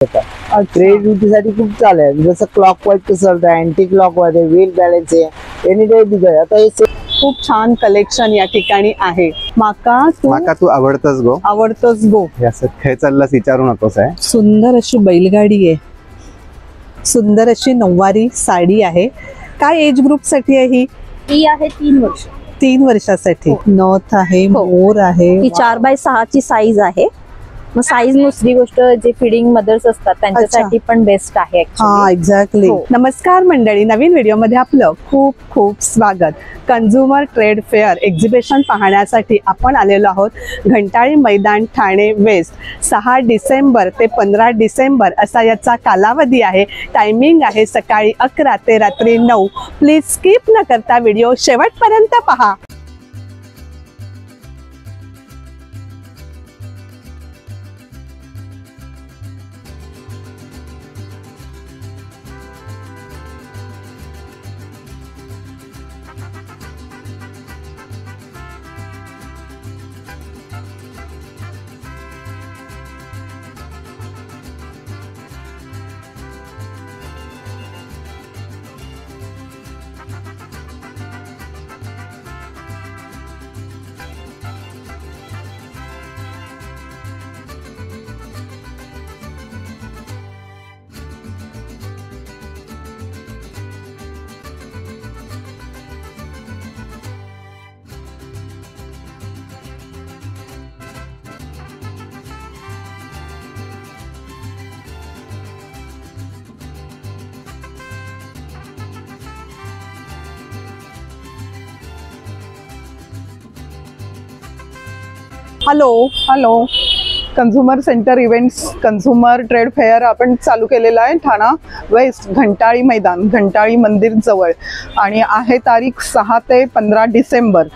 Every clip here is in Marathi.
क्रिएटिव्हिटी साठी खूप चालेल, जसं क्लॉकवाईज कसं अँटी क्लॉकवाईज आहे, व्हील बॅलन्स आहे, एनी टाइप डिझाइन. आता हे खूप छान कलेक्शन या ठिकाणी आहे. माका तू आवडतोस गो, आवडतोस गो. असं खेळ चाललास विचारू नकोस आहे. सुंदर अशी बैलगाडी आहे, सुंदर अशी नऊवारी साडी आहे. काय एज ग्रुप साठी आहे ही आहे 3 वर्ष. 3 वर्षासाठी. नथ आहे, मोर आहे. ही 4x6 ची साईज आहे. मग साईज दुसरी गोष्ट, जे फिडिंग मदर्स असतात त्यांच्यासाठी पण बेस्ट आहे. हा, एक्झॅक्टली. नमस्कार मंडळी, नवीन व्हिडिओ मध्ये आपलं खूप खूप स्वागत. कंझ्युमर ट्रेड फेअर एक्झिबिशन पाहण्यासाठी आपण आलेलो आहोत घंटाळी मैदान, ठाणे वेस्ट. 6 डिसेंबर ते 15 डिसेंबर असा याचा कालावधी आहे. टायमिंग आहे सकाळी 11 ते रात्री 9. प्लीज स्किप न करता व्हिडिओ शेवटपर्यंत पहा. Hello. Consumer centre events consumer trade fair आपण चालू केलेला आहे ठाणा वेस्ट, घंटाळी मैदान, घंटाळी मंदिर जवळ. आणि आहे तारीख 6 ते 15 डिसेंबर.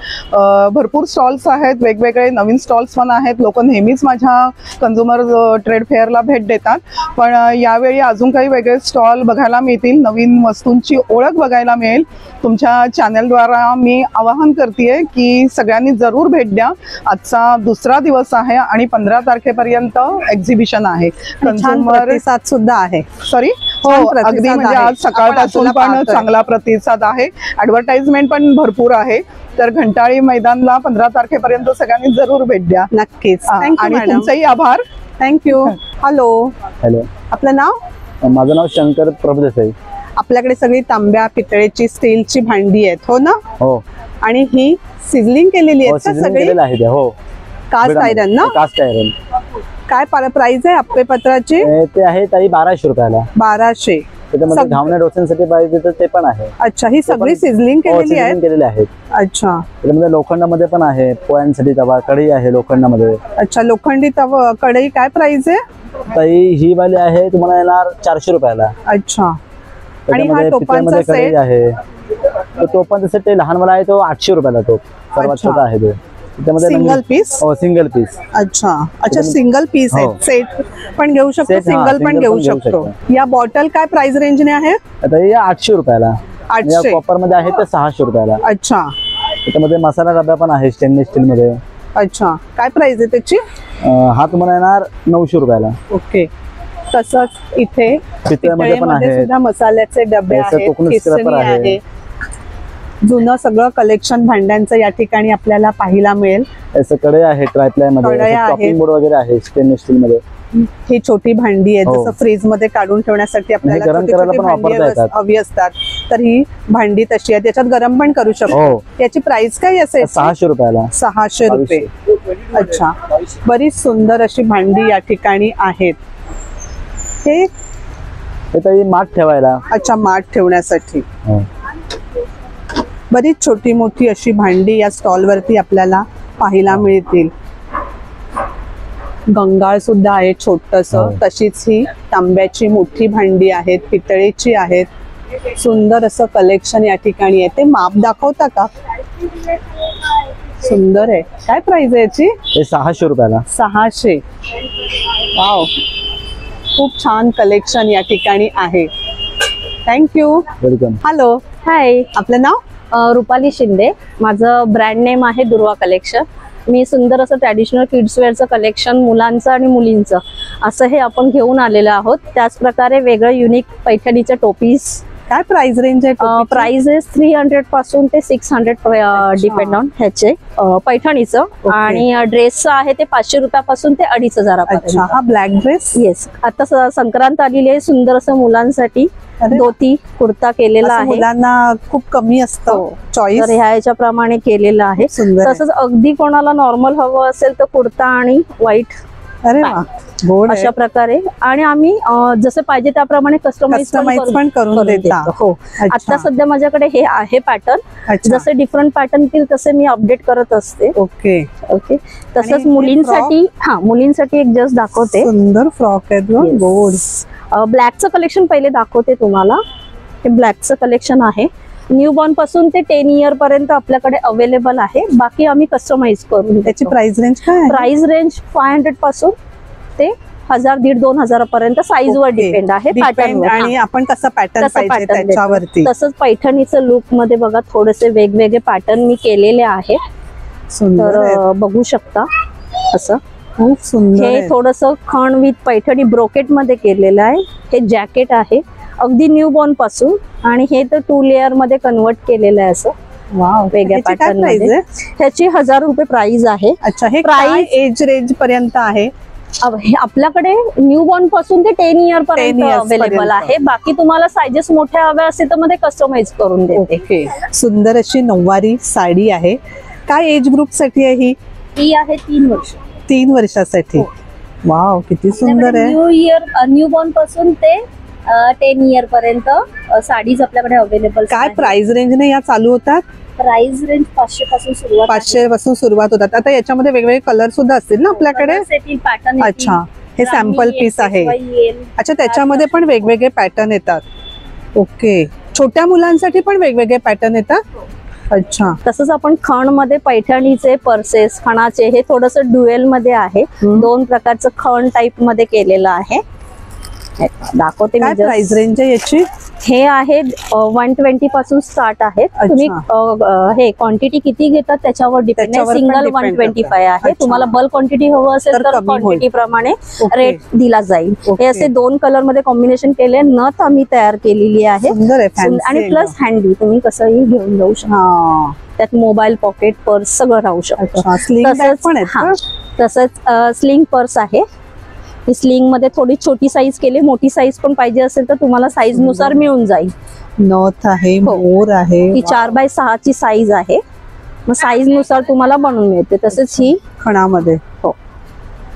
भरपूर स्टॉल्स आहेत, वेगवेगळे नवीन स्टॉल्स पण आहेत. लोक नेहमीच माझ्या कंझ्युमर ट्रेड फेअरला भेट देतात, पण यावेळी अजून काही वेगळे स्टॉल बघायला मिळतील. नवीन वस्तूंची ओळख बघायला मिळेल. तुमच्या चॅनलद्वारा मी आवाहन करते की सगळ्यांनी जरूर भेट द्या. आजचा दुसरा दिवस आहे आणि 15 तारखेपर्यंत एक्झिबिशन आहे. कंझ्युमर सुद्धा आहे. सॉरी, हो, अगदी म्हणजे आज सकाळपासून पण चांगला प्रतिसाद आहे. ऍडव्हर्टाइजमेंट पण भरपूर आहे. तर घंटाळी मैदानला 15 तारखेपर्यंत सगळ्यांनी जरूर भेट द्या. नक्कीच. आणि तुमचंही आभार. थँक्यू. हॅलो. आपलं नाव? माझं नाव शंकर प्रभुदेसाई. आपल्याकडे सगळी तांब्या, पितळेची, स्टीलची भांडी आहेत, हो ना? हो. आणि ही सिझलिंग केलेली आहेत का सगळी? हो. कास्ट आयरन ना? Cast iron. काय प्राइस आहे आपले पत्राची? ते आहे ताई 1200 रुपयाला. 1200. त्याच्यामध्ये घावण्या डोस्यांसाठी पाहिजे तर ते पण आहे. अच्छा, ही सगळी सिझलिंग केलेली आहे. अच्छा. त्याच्यामध्ये लोखंडामध्ये पण आहे. पोळ्यांसाठी तवा, कढई आहे लोखंडामध्ये. अच्छा, लोखंडी तवा, कढई काय प्राइस आहे? ताई ही वाली आहे तुम्हाला येणार 400 रुपयाला. अच्छा. आणि हा टोपांचा सेट आहे. तो टोपांचा सेट लहान वाला आहे, तो 800 रुपयाला. तो सर्वात छोटा आहे तो. Single piece? हो, सिंगल पीस. अच्छा, सिंगल पीस आहे. सेट पण घेऊ शकतो, सिंगल पण घेऊ शकतो. या बॉटल काय प्राइस रेंजने आहे? आता या 800 रुपयाला. 800. कॉपर मध्ये आहे ते 600 रुपयाला. अच्छा. त्याच्यामध्ये मसाला डब्या पण आहे स्टेनलेस स्टील मध्ये. अच्छा, काय प्राइस आहे त्याची? हा तुम्हाला येणार 900 रुपयाला. ओके. तसंच इथे पितळेमध्ये पण आहे सुद्धा मसाल्याचे डबे आहेत, खिसणी आहे. जुनं सगळं कलेक्शन भांड्यांचं या ठिकाणी आपल्याला पाहायला मिळेल. असं कढई आहे, ट्रायप्लाय मध्ये चॉपिंग बोर्ड वगैरे आहे स्टेनलेस स्टील मध्ये. ही छोटी भांडी आहे, जसं फ्रीज मध्ये काढून ठेवण्यासाठी आपल्याला हवी असतात, तर ही भांडी तशी आहे. त्याच्यात गरम पण करू शकतो. याची प्राइस काय असेल? 600 रुपयाला. 600 रुपये. अच्छा, बरीच सुंदर अशी भांडी या ठिकाणी आहेत. हे ताई माठ ठेवायला. अच्छा, माठ ठेवण्यासाठी. बरीच छोटी मोठी अशी भांडी या स्टॉल वरती आपल्याला पाहायला मिळतील. गंगाळ सुद्धा आहे छोटस. तशीच ही तांब्याची मोठी भांडी आहेत, पितळेची आहेत. सुंदर असं कलेक्शन या ठिकाणी आहे. ते माप दाखवता का? सुंदर आहे. काय प्राइस आहे याची? 600 रुपयाला. 600. वाव, खूप छान कलेक्शन या ठिकाणी आहे. थँक्यू. वेलकम. हॅलो. हाय. आपलं नाव? रुपाली शिंदे. माझं ब्रँड नेम आहे दुर्वा कलेक्शन. मी सुंदर असं ट्रॅडिशनल किड्स वेअरचं कलेक्शन मुलांचं आणि मुलींचं असं हे आपण घेऊन आलेलो आहोत. त्याच प्रकारे वेगळं युनिक पैठणीच्या टोपीस. काय प्राइस रेंज आहे टोपीची? प्राइजेस 300 पासून ते 600 डिपेंड ऑन ह्याचे पैठणीचं. आणि ड्रेसचं आहे ते 500 रुपयापासून ते 2500 अच्छा, हा ब्लॅक ड्रेस. येस, आता संक्रांत आलेली आहे. सुंदर असं मुलांसाठी धोती कुर्ता केलेला आहे. मुलांना खूप कमी असतं चॉईस, तर ह्या प्रमाणे केलेलं आहे. सुंदर. तसंच अगदी कोणाला नॉर्मल हवं असेल तर कुर्ता आणि व्हाईट अरे वा, गोड आहे. अशा प्रकारे. आणि आम्ही जसं पाहिजे त्याप्रमाणे कस्टमाइज पण करून देता. हो, आता सध्या माझ्याकडे हे आहे पॅटर्न. जसे डिफरंट पॅटर्न येतील तसे मी अपडेट करत असते. Okay okay. तसंच मुलींसाठी मुलींसाठी एक जस्ट दाखवते. सुंदर फ्रॉक आहे गोड. ब्लॅकचं कलेक्शन पहिले दाखवते तुम्हाला. हे ब्लॅकचं कलेक्शन आहे. न्यू बॉर्न पासून ते 10 इयर पर्यंत आपल्याकडे अवेलेबल आहे. बाकी आम्ही कस्टमाइज करून. त्याची प्राइस रेंज काय आहे? प्राइस रेंज 500 पासून ते 1000-1500 पर्यंत साईज वर डिपेंड आहे. पॅटर्न आणि आपण कसं पॅटर्न पाहिजे त्याच्यावरती. तसंच पैठणीचं लुक मध्ये बघा थोडेसे वेगवेगळे पॅटर्न मी केलेले आहेत. तर बघू शकता असं खूप सुंदर. हे थोडस खण विथ पैठणी ब्रोकेट मध्ये केलेलं आहे. हे जॅकेट आहे अगदी न्यू बॉर्न पासून. आणि हे तर 2 लेअर मध्ये कन्वर्ट केलेलं आहे असं वेगळ्या पॅटर्न मध्ये. ह्याची 1000 रुपये प्राइस आहे. अच्छा, हे प्राइस एज रेंज पर्यंत आहे? आपल्याकडे न्यू बॉर्न पासून ते 10 इयर पर्यंत अवेलेबल आहे. बाकी तुम्हाला साइजेस मोठ्या हव्या असेल तर मध्ये कस्टमाइज करून देते. ओके. सुंदर अशी नऊवारी साडी आहे. काय एज ग्रुप साठी आहे ही? ही आहे 3 वर्ष. 3 वर्षासाठी. वाव, किती सुंदर आहे. न्यू बॉर्न पासून ते 10 इयर पर्यंत साडीज आपल्याकडे अवेलेबल. काय प्राइस रेंज ने या चालू होतात? प्राइस रेंज 500 पासून सुरुवात. 500 पासून सुरुवात होतात. आता याच्यामध्ये वेगवेगळे कलर सुद्धा असतील ना आपल्याकडे? पॅटर्न. अच्छा, हे सॅम्पल पीस आहे. अच्छा, त्याच्यामध्ये पण वेगवेगळे पॅटर्न येतात. ओके. छोट्या मुलांसाठी पण वेगवेगळे पॅटर्न येतात? अच्छा. तसंच आपण खण मध्ये पैठणीचे पर्सेस खणाचे हे थोडस ड्युएल मध्ये आहे. 2 प्रकारचं खण टाइप मध्ये केलेलं आहे. दाखवते मी. प्राइस रेंज आहे याची? हे आहे 120 पासून स्टार्ट आहे. तुम्ही हे क्वांटिटी किती घेतात त्याच्यावर डिपेंड आहे. सिंगल 125 आहे. तुम्हाला बल्क क्वांटिटी हवं असेल तर क्वांटिटी प्रमाणे रेट दिला जाईल. हे असे 2 कलर मध्ये कॉम्बिनेशन केले. नथ आम्ही तयार केलेली आहे. आणि प्लस हँडी तुम्ही कसंही घेऊन जाऊ शकता. त्यात मोबाईल, पॉकेट, पर्स सगळं राहू शकतं. तसंच स्लिंग पर्स आहे. स्लिंग मध्ये थोडी छोटी साईज केली. मोठी साईज पण पाहिजे असेल तर तुम्हाला साईज नुसार मिळून जाईल. नथ आहे, मोर आहे. ही 4x6 ची साईज आहे. मग साईज नुसार तुम्हाला बनवून मिळते. तसेच ही खणामध्ये. हो.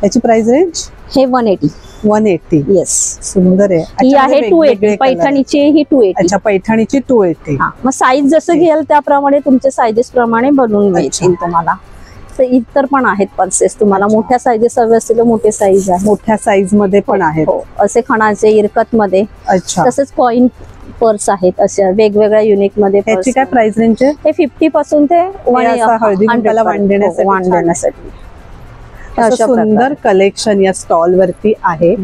याची प्राइस रेंज? हे 180. येस, सुंदर आहे. ही आहे 280. पैठणीची ही 280. अच्छा, पैठणीची 280. मग साईज जसं घ्याल त्याप्रमाणे तुमच्या साईजेस प्रमाणे बनवून मिळतील तुम्हाला. इतर पण आहेत पर्सेस. तुम्हाला मोठ्या साईजेस हवे असतील तर मोठे साईज आहे. मोठ्या साईज मध्ये पण आहेत. असे खणाचे इरकत मध्ये. अच्छा. तसेच कॉइन पर्स आहेत अशा वेगवेगळ्या युनिक मध्ये. याची काय प्राइस रेंज आहे? हे 50 पासून ते हळदी कुंकवाला वाढण्यासाठी. सुंदर कलेक्शन या स्टॉल वरती आहे.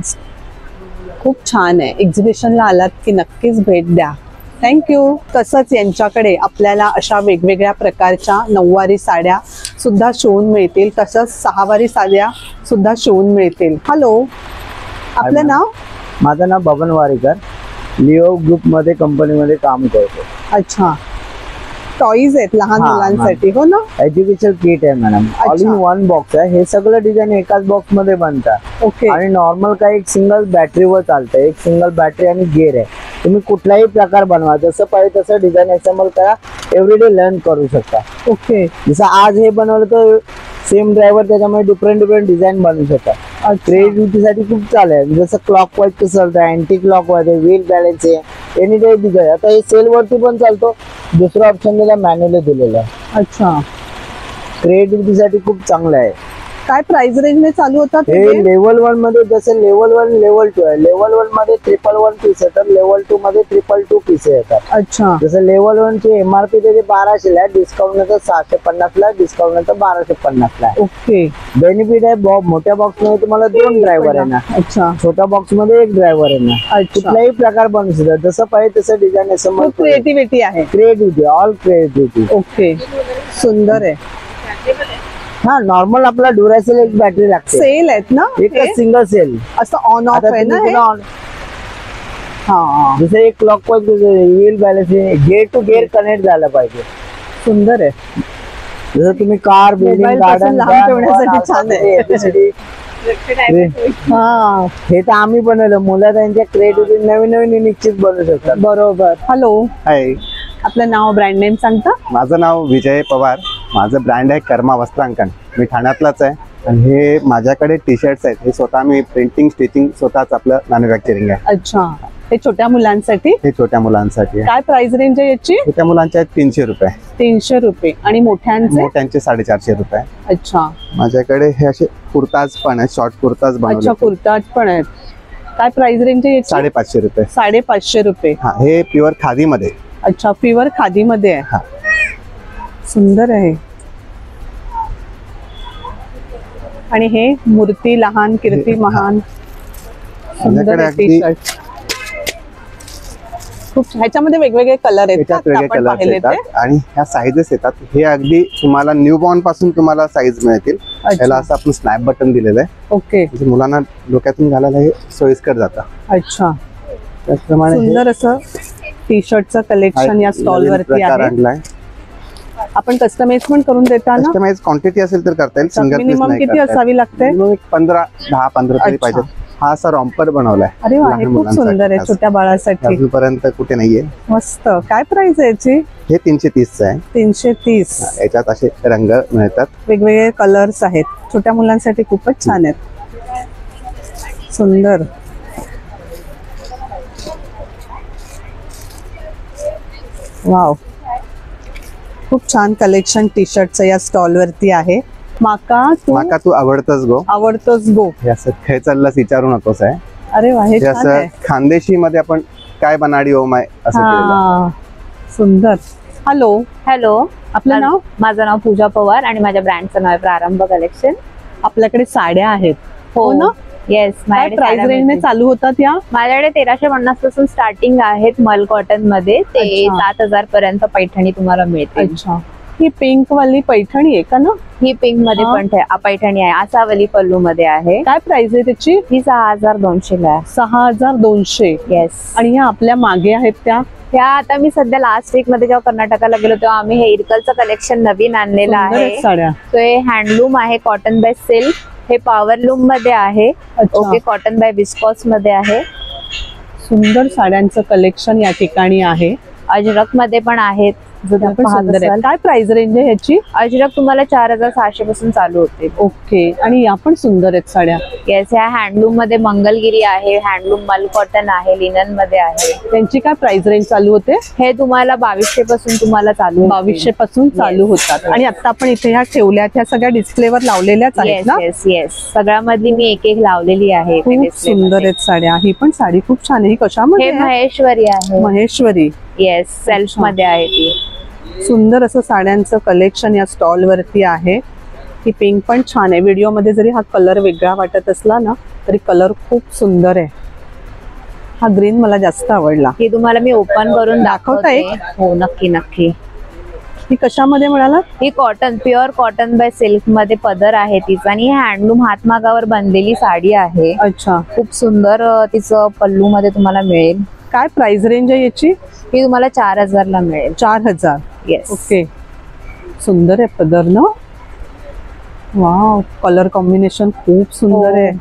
खूप छान आहे. एक्झिबिशनला आलात की नक्कीच भेट द्या. थँक्यू. तसंच यांच्याकडे आपल्याला अशा वेगवेगळ्या प्रकारच्या नऊवारी साड्या सुद्धा शिवून मिळतील. तसंच 6वारी साड्या सुद्धा शिवून मिळतील. हॅलो, आपलं नाव? माझं नाव बबन वारीकर. लिओ ग्रुप मध्ये कंपनीमध्ये काम करतो. अच्छा. टॉईज आहेत लहान मुलांसाठी, हो ना? एज्युकेशन किट आहे madam. All in one box आहे. हे सगळं डिझाईन एकाच बॉक्स मध्ये बनतात. ओके. आणि नॉर्मल काय एक सिंगल बॅटरीवर चालतं. एक सिंगल बॅटरी आणि गिअर आहे. तुम्ही कुठलाही प्रकार बनवा, जसं पाहिजे तसं डिझाईन असेंबल करा. एव्हरीडे लर्न करू शकता. ओके. जसं आज हे बनवलं तर सेम ड्रायव्हर त्याच्यामध्ये डिफरंट डिझाईन बनवू शकता. क्रिएटिव्हिटीसाठी खूप चालू आहे. जसं क्लॉक वाईज कसं चालतं, अँटी क्लॉक वाईज आहे, व्हील बॅलन्स आहे, एनी टाईप डिझाईन. आता हे सेल वरती पण चालतो. दुसरं ऑप्शन त्याला मॅन्युअली दिलेलं आहे. अच्छा. क्रिएटिव्हिटीसाठी खूप चांगलं आहे. काय प्राइस रेंज ने चालू होतात? हे लेवल 1 मध्ये जसं लेवल 1 लेवल 2 आहे. लेवल 1 मध्ये 111 पीस येतात. लेवल 2 मध्ये 222 पीस येतात. अच्छा. जसं लेवल 1 चे एमआरपी त्याचे 1200 ला, डिस्काउंट नंतर 650 ला, डिस्काउंट नंतर 1250 ला. ओके. बेनिफिट आहे मोठ्या बॉक्स मध्ये तुम्हाला 2 ड्रायव्हर येणार. अच्छा. छोट्या बॉक्स मध्ये 1 ड्रायव्हर येणार. कुठलाही प्रकार बनवू शकतात. जसं पाहिजे तसं डिझाईन असेंबल. क्रिएटिव्हिटी आहे. Creativity, all creativity. ओके. सुंदर आहे. हा नॉर्मल आपला ड्युरासेल एक बॅटरी लागते, सेल आहेत ना हे? एकच सिंगल सेल. असं ऑन ऑफ आता आहे ना तुम्ही हे? पुन्हा हा जसं एक clockwise wheel balance gear to gear connect झालं पाहिजे. सुंदर आहे. जसं तुम्ही कार, बिल्डिंग, Mobile पासून गार्डन लांब ठेवण्यासाठी छान आहे. हा हे तर आम्ही बनवलं. मुलं त्यांच्या क्रिएटिव्हिटी नवीन नवीन निश्चित बनवू शकतात. बरोबर. हॅलो, हाय, आपलं नाव ब्रँड नेम सांगता? माझं नाव विजय पवार. माझं ब्रँड आहे कर्मा वस्त्रांकन. मी ठाण्यातलाच आहे आणि हे माझ्याकडे टी शर्ट्स आहेत. हे स्वतः मी प्रिंटिंग स्टिचिंग स्वतःच आपलं मॅन्युफॅक्चरिंग आहे. अच्छा, हे छोट्या मुलांसाठी हे छोट्या मुलांसाठी आहे. काय प्राइस रेंज आहे याची? छोट्या मुलांचे आहेत 300 रुपये, 300 रुपये. आणि मोठ्यांचे? मोठ्यांचे 450 रुपये. अच्छा माझ्याकडे हे असे कुर्ताज पण आहेत, शॉर्ट कुर्ताज अच्छा, बनवले. कुर्ताज पण आहेत. काय प्राइस रेंज आहे याची? 550 रुपये. 550 रुपये. हा, हे प्युअर खादी मध्ये. अच्छा, प्युअर खादी मध्ये आहे. हा. सुंदर आहे. आणि हे मूर्ती लहान कीर्ती महान. सुंदर माझ्याकडे आहे टी अगदी शर्ट. खूप ह्याच्यामध्ये वेगवेगळे कलर आहेत त्याच्यात का? वेगळे आपण कलर्स पाहिले ते? येतात आणि ह्या साईजेस येतात. हे अगदी तुम्हाला न्यू बॉर्न पासून तुम्हाला साईज मिळतील. याला असं आपण स्नॅप बटन दिलेलं आहे, ओके. म्हणजे मुलांना डोक्यातून घालायला हे सोयीस्कर जातं. अच्छा, त्याचप्रमाणे हे सुंदर असं टी शर्टचं कलेक्शन या स्टॉल नवीन वरती प्रकार आहे. आणलाय. आपण कस्टमाइज पण करून देता ना? कस्टमाइज क्वांटिटी असेल तर करता येईल, सिंगल पीस मिनिमम नाही किती करता असावी लागते? येईल. मग 10-15 तरी अच्छा. पाहिजे. हा असा रॉम्पर बनवलाय. अरे वा, हे लहान खूप मुलांसाठी. सुंदर आहे छोट्या बाळासाठी. अजूनपर्यंत कुठे नाहीये. मस्त. काय प्राइस आहे याची? हे 330 आहे. 330. याच्यात असे रंग मिळतात. वेगवेगळे कलर्स आहेत. छोट्या मुलांसाठी खूपच छान आहेत. सुंदर. वाव, खूप छान कलेक्शन टी शर्टचं या स्टॉल वरती आहे. माका तू आवडतच गो. आवडतोच गो. हे असं खेळ चाललंच विचारू नकोस आहे. अरे वा, हे हे छान असं आहे. खानदेशी मध्ये आपण काय बनाडी ओ माय असं केलेलं. हा, सुंदर. हॅलो, हॅलो, आपलं नाव? माझं नाव पूजा पवार आणि माझ्या ब्रँडचं नाव आहे प्रारंभ कलेक्शन. आपल्याकडे साड्या आहेत हो ना? येस. काय प्राइस रेंजने चालू होतात या? माझ्याकडे 1350 पासून स्टार्टिंग आहेत मल कॉटन मध्ये ते अच्छा. 7000 पर्यंत पैठणी तुम्हाला मिळते. अच्छा, ही पिंक वाली पैठणी आहे का ना? ही पिंक मध्ये हा. पण पैठणी आहे. आसावली पल्लू मध्ये आहे. काय प्राइस आहे त्याची? ही 6200 ला आहे. 6200. येस. आणि ह्या आपल्या मागे आहेत त्या? ह्या आता मी सध्या लास्ट वीक मध्ये जेव्हा कर्नाटकाला गेलो तेव्हा आम्ही हे इरकलचं कलेक्शन नवीन आणलेलं सुंदर आहे. आहेत साड्या. तो हे हँडलूम आहे, कॉटन बाय सिल्क. हे पॉवरलूम मध्ये आहे. अच्छा. ओके, कॉटन बाय विस्कॉस मध्ये आहे. सुंदर साड्यांचं कलेक्शन या ठिकाणी आहे. अजरक मध्ये पण आहेत. जर त्या पण पाहत सुंदर आहेत. असाल. काय प्राइस रेंज आहे ह्याची? अजरक तुम्हाला 4600 पासून चालू होते. ओके. आणि या पण सुंदर आहेत साड्या. येस. ह्या हँडलूम मध्ये मंगलगिरी आहे, हँडलूम मल कॉटन आहे, लिनन मध्ये आहे. त्यांची काय प्राइस रेंज चालू होते? हे तुम्हाला 2200 पासून तुम्हाला चालू होते. 2200 पासून चालू होतात. आणि आता आपण इथे ह्या ठेवल्यात ह्या सगळ्या डिस्प्लेवर लावलेल्याच आहेत येस ना? Yes yes. सगळ्यामधली मी एक एक लावलेली आहे इथे खूप display सुंदर मध्ये. आहेत साड्या. ही पण साडी खूप छान आहे. ही हे कशामध्ये आहे? महेश्वरी आहे. महेश्वरी. येस, सेल्फ अच्छा. मध्ये आहे ती. सुंदर असं साड्यांचं कलेक्शन या स्टॉल वरती आहे. ही पिंक पण छान आहे. व्हिडिओ मध्ये जरी हा कलर वेगळा वाटत असला ना तरी कलर खूप सुंदर आहे. हा ग्रीन मला जास्त आवडला. ही तुम्हाला मी ओपन करून दाखवता दाखवते. एक? हो, नक्की नक्की. ही कशामध्ये म्हणाला? ही cotton, pure cotton by silk मध्ये पदर आहे तिचा आणि हँडलूम हातमागावर बनलेली साडी आहे. अच्छा, खूप सुंदर तिचं पल्लू मध्ये तुम्हाला मिळेल. काय प्राइस रेंज आहे याची? ही तुम्हाला 4000 ला मिळेल. 4000. येस. ओके. सुंदर आहे पदर ना. वाव, कलर कॉम्बिनेशन खूप सुंदर आहे.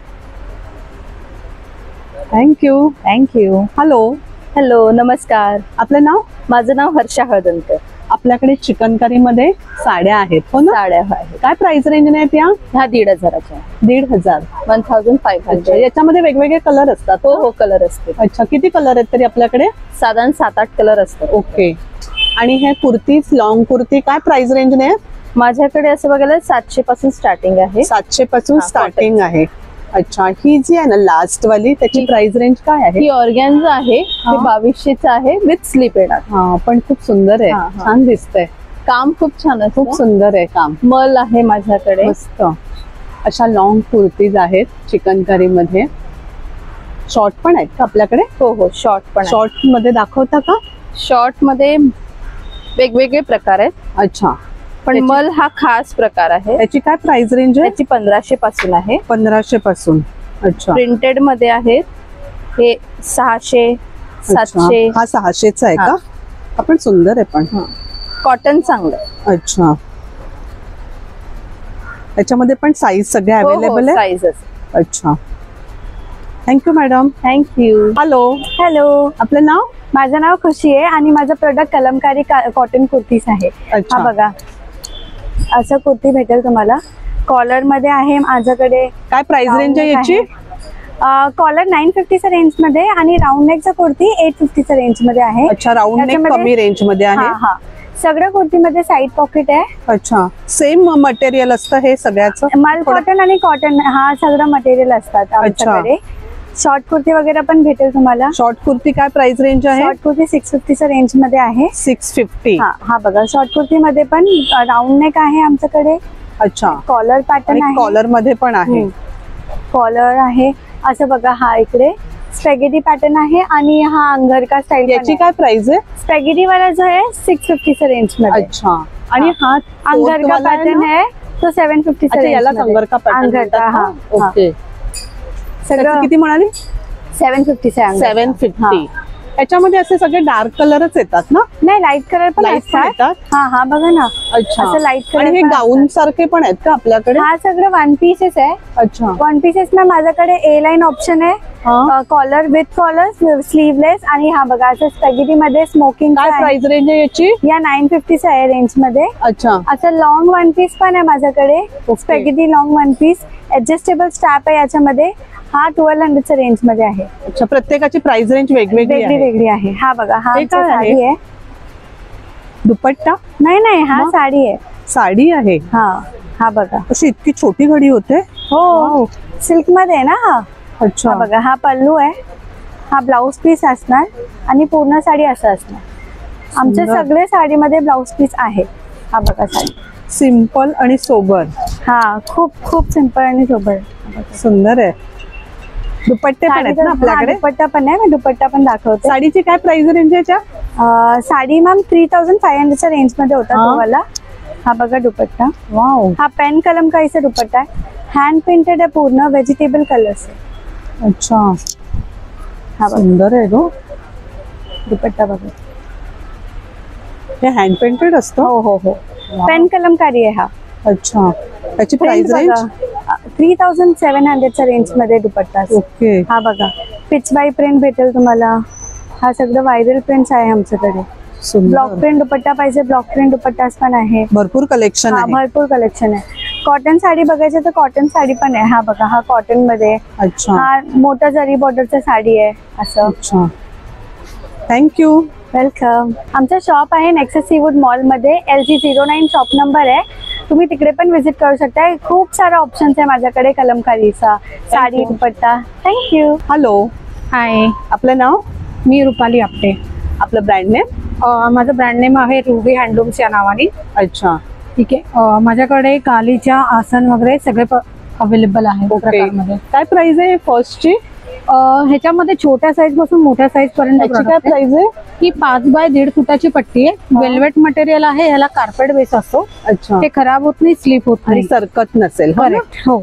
थँक्यू. थँक्यू. हॅलो, हॅलो, नमस्कार. आपलं नाव? माझं नाव हर्षा हळदणकर. आपल्याकडे चिकनकारी मध्ये साड्या आहेत हो ना? साड्या आहेत. काय प्राइस रेंज आहेत या? ह्या 1500च्या. 1500. 1500. अच्छा, याच्यामध्ये वेगवेगळे कलर असतात? हो हो, कलर असते. अच्छा, किती कलर आहेत तरी आपल्याकडे? साधारण 7-8 कलर असतात. ओके. आणि हे कुर्तीज, लॉंग कुर्ती काय प्राइस रेंज ने? माझ्याकडे असं बघायला 700 पासून स्टार्टिंग आहे. 700 पासून हा, स्टार्टिंग आहे. अच्छा, ही जी आहे ना लास्ट वाली त्याची प्राइस रेंज काय आहे? ही ऑर्गॅन्झा आहे. हा. हे 2200चं आहे विथ स्लीप येणार. हा, पण खूप सुंदर आहे. हा, हा. छान दिसतंय. काम खूप छान आहे. खूप सुंदर आहे काम. मल आहे माझ्याकडे. मस्त. अशा लॉंग कुर्तीज आहेत चिकनकारी मध्ये. शॉर्ट पण आहेत का आपल्याकडे? हो हो, शॉर्ट पण. शॉर्ट मध्ये दाखवता का? शॉर्ट मध्ये वेगवेगळे प्रकार आहेत. अच्छा, पण मल हा खास प्रकार आहे. याची काय प्राइस रेंज आहे? त्याची 1500 पासून आहे. 1500 पासून. अच्छा. प्रिंटेड मध्ये आहेत हे 600 700. हा 600चा आहे का? आपण सुंदर आहे पण. कॉटन चांगलं. अच्छा. याच्यामध्ये पण साईज सगळे अवेलेबल आहे. साईजेस. अच्छा. Thank you madam. Thank you. Hello. Hello, आपलं नाव? माझं नाव खुशी आहे आणि माझं प्रोडक्ट कलमकारी कॉटन कुर्तीज आहे. अच्छा. हा बघा, असं कुर्ती भेटेल तुम्हाला. कॉलर मध्ये आहे माझ्याकडे. काय प्राइस रेंज आहे याची? कॉलर 950 रेंज मध्ये आणि राऊंड नेकचा कुर्ती 850 रेंज मध्ये आहे. अच्छा, राऊंड नेक त्याच्यामध्ये- कमी रेंज मध्ये आहे. हा, सगळ्या कुर्तीमध्ये साईड पॉकेट आहे. अच्छा. सेम मटेरियल असतं हे सगळ्याचं? माल कॉटन आणि कॉटन हा सगळं मटेरियल असतात आमच्याकडे. शॉर्ट कुर्ती वगैरे पण भेटेल तुम्हाला. शॉर्ट कुर्ती काय प्राइस रेंज आहे? शॉर्ट कुर्ती 650 रेंज मध्ये आहे. 650. हा बघा, शॉर्ट कुर्ती मध्ये पण राऊंड नेक आहे आमच्याकडे. अच्छा. कॉलर पॅटर्न आहे. कॉलर मध्ये पण आहे. कॉलर आहे. असं बघा, हा इकडे स्पॅगेटी पॅटर्न आहे आणि हा अंगरका स्टाईल. याची काय प्राइस आहे? स्पॅगेटी वाला जो आहे 650 रेंज मध्ये. अच्छा. आणि हा अंगरका पॅटर्न आहे तो 750 अच्छा, याला अंगरका पॅटर्न अंगरका. हा, ओके. सगळं किती म्हणाली? 750 आहे. 750. याच्यामध्ये असे सगळे डार्क कलरच येतात ना? नाही, लाईट कलर पण लाईट असतात. येतात. हा बघा ना. अच्छा. असं लाईट कलर. आणि हे गाऊन सारखे पण आहेत का आपल्याकडे? हा सगळं वन पीसेस आहे. अच्छा. वन पीसेस ना माझ्याकडे ए लाईन ऑप्शन आहे. कॉलर विथ कॉलर, स्लीवलेस आणि हा बघा असं स्पॅगेटी मध्ये स्मोकिंग. काय प्राइस रेंज आहे याची? या 950 आहे रेंज मध्ये. अच्छा. असं लॉंग वन पीस पण आहे माझ्याकडे. Spaghetti long one piece, adjustable strap आहे याच्यामध्ये. हा 1200 रेंज मध्ये आहे. अच्छा. प्रत्येकाची प्राइस रेंज वेगवेगळी आहे. वेगळी आहे. हा बघा, हा हे काय साडी आहे. दुपट्टा? नाही, हा साडी आहे. साडी आहे. हा बघा, अशी इतकी छोटी घडी होते. हो, सिल्क मध्ये आहे ना हा. अच्छा. हा बघा, हा पल्लू आहे. हा ब्लाउज पीस असणार आणि पूर्ण साडी असं असणार. आमच्या सगळे साडीमध्ये ब्लाउज पीस आहे. हा बघा साडी. सिंपल आणि सोबर. हा, खूप सिंपल आणि सोबर. सुंदर आहे. दुपट्टे पण आहेत ना आपल्याकडे? दुपट्टा पण आहे. मी दुपट्टा पण दाखवते. साडीची काय प्राइस रेंज आहे याच्या? साडी मॅम 3500 रेंज मध्ये होता तुम्हाला. हा बघा दुपट्टा. वाव. हा पेन कलमकारीचा दुपट्टा आहे. हँड प्रिंटेड आहे पूर्ण. व्हेजिटेबल कलर्स आहे. अच्छा. हा बघा सुंदर आहे गो. दुपट्टा बघा. हे हँड पेंटेड असतं? हो. पेन कलमकारी आहे हा. अच्छा. त्याची प्राइस रेंज? 3700 रेंज मध्ये दुपट्टा. ओके. हा बघा, पिच बाय प्रिंट भेटेल तुम्हाला. हा सगळं व्हायरल प्रिंट्स आहे आमच्याकडे. ब्लॉक प्रिंट दुपट्टा पाहिजे, ब्लॉक प्रिंट दुपट्टास पण आहे. भरपूर कलेक्शन आहे. भरपूर कलेक्शन आहे. कॉटन साडी बघायचं तर कॉटन साडी पण आहे. हा बघा, हा कॉटन मध्ये. अच्छा. हा मोठा जरी बॉर्डरचा साडी आहे असं. अच्छा. थँक्यू. वेलकम. आमचं शॉप आहे नेक्सस सीवूड मॉल मध्ये. LG 09 शॉप नंबर आहे. तुम्ही तिकडे पण व्हिजिट करू शकता. खूप सारे ऑप्शन्स आहे माझ्याकडे कलमकारीचा. साडी, दुपट्टा. थँक्यू. हॅलो. हाय, आपलं नाव? मी रुपाली आपटे. आपलं ब्रँड नेम? माझं ब्रँड नेम आहे रुबी हँडलूम्स या नावाने. अच्छा. ठीक आहे. माझ्याकडे गालीच्या आसन वगैरे सगळे अवेलेबल आहे प्रकारमध्ये. काय प्राइस आहे फर्स्टची? ह्याच्यामध्ये छोट्या साईज पासून मोठ्या साईज पर्यंत काय product आहे. प्राइस आहे? ही 5 बाय 1.5 फुटाची पट्टी आहे. वेल्वेट मटेरियल आहे. ह्याला कार्पेट बेस असतो. अच्छा. ते खराब होत नाही, स्लिप होत आणि नाही. सरकत नसेल. करेक्ट. हो.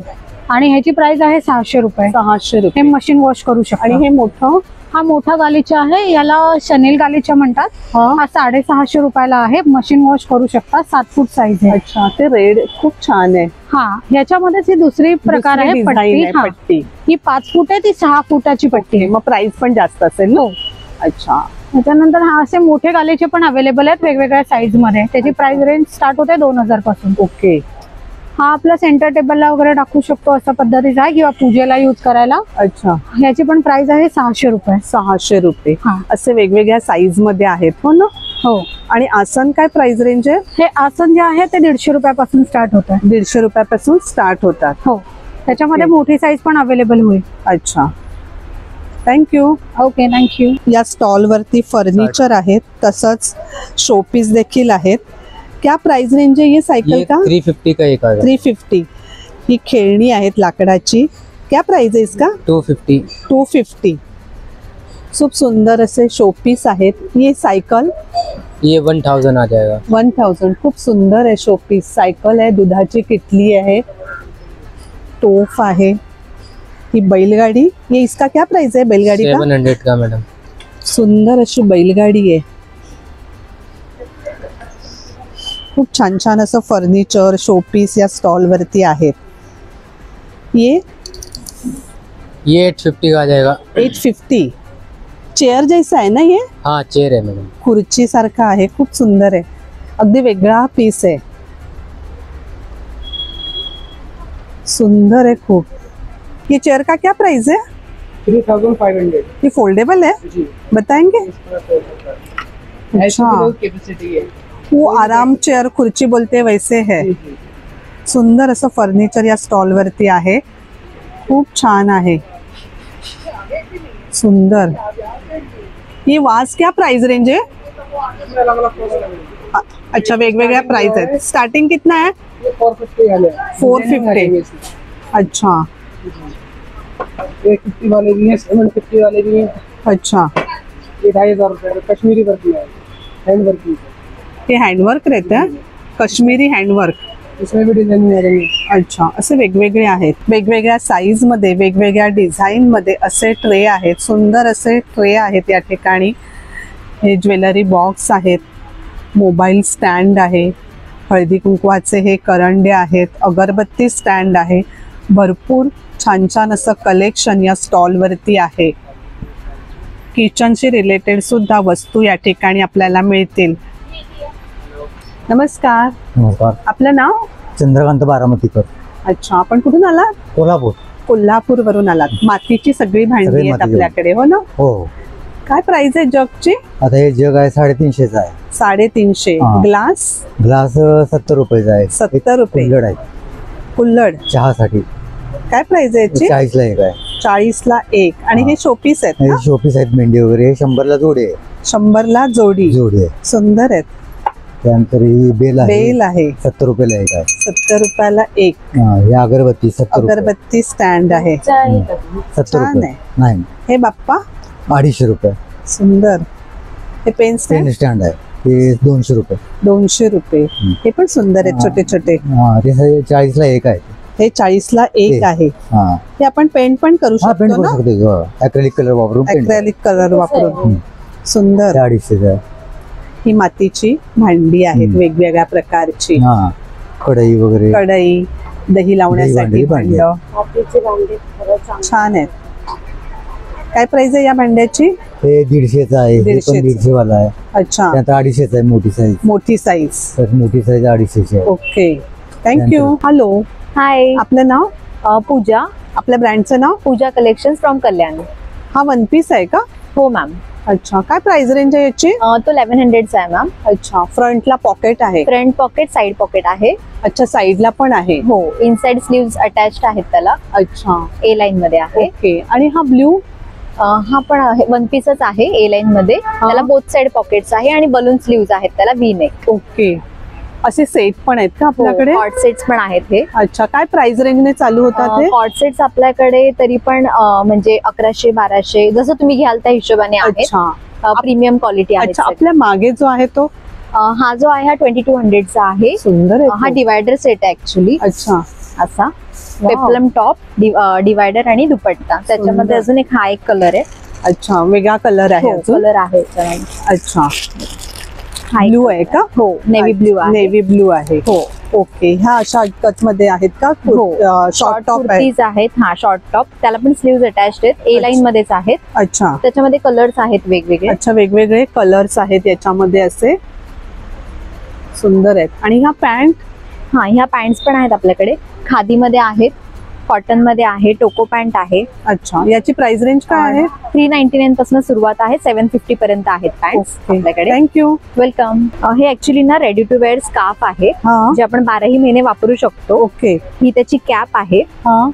आणि ह्याची प्राइस आहे 600 रुपये. 600 हे रुपये. मशीन वॉश करू शकतो. आणि हे मोठं? हा मोठा गालीचा आहे. याला शनेल गालीचा म्हणतात. हा 650 रुपयाला आहे. मशीन वॉश करू शकता. 7 फूट साईज आहे. अच्छा. ते रेड खूप छान आहे. हा, ह्याच्यामध्येच ही दुसरी प्रकार आहे डिझाईन पट्टी. आहे हा, पट्टी. ही 5 फूट आहे. ती 6 फुटाची पट्टी आहे. मग प्राइस पण जास्त असेल ना? हो. अच्छा. त्याच्यानंतर हा असे मोठे गालीचे पण अवेलेबल आहेत वेगवेगळ्या साईज मध्ये. त्याची प्राइस रेंज स्टार्ट होते 2000 पासून. ओके. हा आपला सेंटर टेबलला वगैरे टाकू शकतो अशा पद्धतीचा आहे, किंवा पूजेला यूज करायला. अच्छा. ह्याची पण प्राइस आहे 600 रुपये. 600 रुपये. हा. असे वेगवेगळ्या साईज मध्ये आहेत हो ना? हो. आणि आसन काय प्राइस रेंज आहे? हे आसन जे आहे ते 150 रुपयापासून स्टार्ट होत आहे. 150 रुपयापासून स्टार्ट होतात. हो. त्याच्यामध्ये मोठी साईज पण अवेलेबल होईल. अच्छा. थँक्यू. Okay, thank you. या स्टॉल वरती फर्निचर आहेत, तसंच शोपीस देखील आहेत. क्या प्राइस रेंज है ये साइकिल का? 350 का एक आएगा. 350. ही खेळणी आहेत लाकडाची. क्या प्राइस है इसका? 250. 250. खूप सुंदर असे शोपीस आहेत. ये सायकल ये 1000 आ जाएगा। 1000। खूप सुंदर आहे शोपीस. सायकल आहे, दुधाची किटली आहे, तोफ आहे, ही बैलगाडी. ये इसका क्या प्राइस है बैलगाड़ी का? 700 का मैडम। सुंदर अशी बैलगाडी आहे. खूप छान छान असं फर्निचर शोपीस या स्टॉल वरती आहेत. ये 850 का आ जाएगा। 850. चेअर जैसा आहे ना ये? हाँ चेयर है मैडम। खुर्ची सारखा आहे. खूप सुंदर आहे. अगदी वेगळा पीस आहे. सुंदर है खूब। ये चेयर का क्या प्राइस है? 3500। ये फोल्डेबल है? बताएंगे? अच्छा, कैपेसिटी है। वो आराम चेयर खुर्ची बोलते हैं वैसे है. सुंदर असं फर्निचर या स्टॉल वरती आहे. खूप छान आहे. सुंदर. ये वाज क्या प्राइस रेंज है? अच्छा, वेगवेगळ्या प्राइस आहेत. स्टार्टिंग कितना है? 450. अच्छा 850 वाले भी हैं, 750 वाले भी हैं। अच्छा, ये 2500 रुपए कश्मीरी वर्क में है, हैंड वर्क में। ये हँडवर्क रहता है, कश्मीरी हँडवर्क. इसमें भी डिजाइन आ रही है। अच्छा, असे वेगवेगळे आहेत. वेगवेगळ्या साईज मध्ये, वेगवेगळ्या डिझाईन मध्ये असे ट्रे आहेत. सुंदर असे ट्रे आहेत या ठिकाणी. हे ज्वेलरी बॉक्स आहेत, मोबाईल स्टँड आहे, हळदी कुंकवाचे हे करंडे आहेत, अगरबत्ती स्टँड आहे. भरपूर छान छान असं कलेक्शन या स्टॉल वरती आहे. किचनशी रिलेटेड सुद्धा वस्तू या ठिकाणी आपल्याला मिळतील. नमस्कार. नमस्कार. आपलं नाव? चंद्रकांत बारामतीकर. अच्छा, आपण कुठून आलात? कोल्हापूर. कोल्हापूर वरून आलात. मातीची सगळी भांडी सगळी आहेत मातीची. आपल्याकडे, हो ना? हो. काय प्राइस आहे जगची? आता हे जग आहे 350 आहे. 350. हा. ग्लास ग्लास 70 रुपयाचा आहे. 70 रुपये. कुल्हड आहे कुल्हड चहासाठी. काय प्राइस आहे याची? 40 ला एक आहे. 40 ला एक. आणि हे शोपीस आहेत हे ना? शोपीस आहेत, मेंढी वगैरे. 100 ला जोडी आहे. 100 ला जोडी. जोडी आहे. सुंदर आहेत. त्यानंतर ही बेल आहे. बेल आहे 70 रुपयाला एक आहे. 70 रुपयाला एक. हे अगरबत्ती 70 रुपये. अगरबत्ती स्टँड आहे. 70 छान रुपये. आहे. नाही, हे बाप्पा 250 रुपये. सुंदर. हे पेन स्टँड पेन स्टँड आहे, हे 200 रुपये. 200 रुपये. हे पण सुंदर आहेत, छोटे छोटे. हा, ते 40 ला एक आहे. हे 40 ला एक एक. आहे. हा, हे आपण पेंट पण करू हा पेंट शकतो करू ना? शकतो. अक्रेलिक कलर वापरून पेंट. अक्रेलिक कलर वापरून. सुंदर. 250 आहे. ही मातीची भांडी आहेत वेगवेगळ्या प्रकारची. हा, कढई वगैरे. कढई, दही लावण्यासाठी भांडी. भांड. छान आहे. काय प्राइस आहे या भांड्याची? हे 150चा आहे. हे पण 150 150 वाला आहे. अच्छा, त्यात 250 आहे मोठी साईज. मोठी साईज. तर मोठी साईज 250 आहे. Okay, thank you. हॅलो, हाय, आपलं नाव? पूजा. आपल्या ब्रँडचं नाव? पूजा कलेक्शन्स फ्रॉम कल्याण. हा वन पीस आहे का? हो मॅम. अच्छा, काय प्राइस रेंज आहे याची? तो 1100चा आहे मॅम. अच्छा, फ्रंटला पॉकेट आहे. फ्रंट पॉकेट, साइड पॉकेट आहे. अच्छा, साईडला पण आहे. हो, इनसाइड स्लीव्स अटॅच्ड आहेत त्याला. अच्छा, ए लाईन मध्ये आहे. ओके. आणि हा ब्ल्यू? हा पण आहे, वन पीसच आहे, ए लाईन मध्ये. त्याला बोथ साइड पॉकेट्स आहे आणि बलून स्लीव्स आहेत त्याला, वी नेक. ओके. असे सेट पण आहेत का आपल्याकडे? हॉट सेट्स पण आहेत हे. अच्छा, काय प्राइस रेंजने चालू होतात ते? हॉट सेट्स आपल्याकडे तरी पण म्हणजे 1100-1200 जसं तुम्ही घ्याल त्या हिशोबाने आहे. अच्छा, प्रीमियम क्वालिटी आहे. अच्छा. आपल्या मागे जो आहे तो? हा जो आहे हा 2200चा आहे. सुंदर आहे. हा डिवायडर सेट आहे ऍक्च्युली. अच्छा, असा पेप्लम टॉप, डिवायडर आणि दुपट्टा. त्याच्यामध्ये अजून एक हा एक कलर आहे. अच्छा, वेगळा कलर आहे अजून? कलर आहे. अच्छा, ब्लू आहे का? हो, नेव्ही ब्लू आहे. नेव्ही ब्लू आहे. हो. ओके. ह्या अशा कट मध्ये आहेत का? शॉर्ट टॉप आहे. कुर्तीज आहेत. हा शॉर्ट टॉप, त्याला पण स्लीव्ज अटॅच्ड आहेत. ए लाईन मध्येच आहेत. अच्छा, त्याच्यामध्ये कलर्स आहेत वेगवेगळे. अच्छा, वेगवेगळे कलर्स आहेत याच्यामध्ये असे. सुंदर आहेत. आणि ह्या पॅन्ट? हा, ह्या पॅन्ट्स पण आहेत आपल्याकडे. खादीमध्ये आहेत, कॉटन मध्ये आहे, टोको पॅन्ट आहे. अच्छा, याची प्राइस रेंज काय आहे? 399 पासून सुरुवात आहे, 750 पर्यंत आहेत पॅन्ट्स आपल्याकडे. थँक्यू. वेलकम. हे ऍक्च्युली ना रेडी टू वेअर स्कार्फ आहे, हा. जे आपण 12ही महिने वापरू शकतो. ओके. ही त्याची कॅप आहे. हा.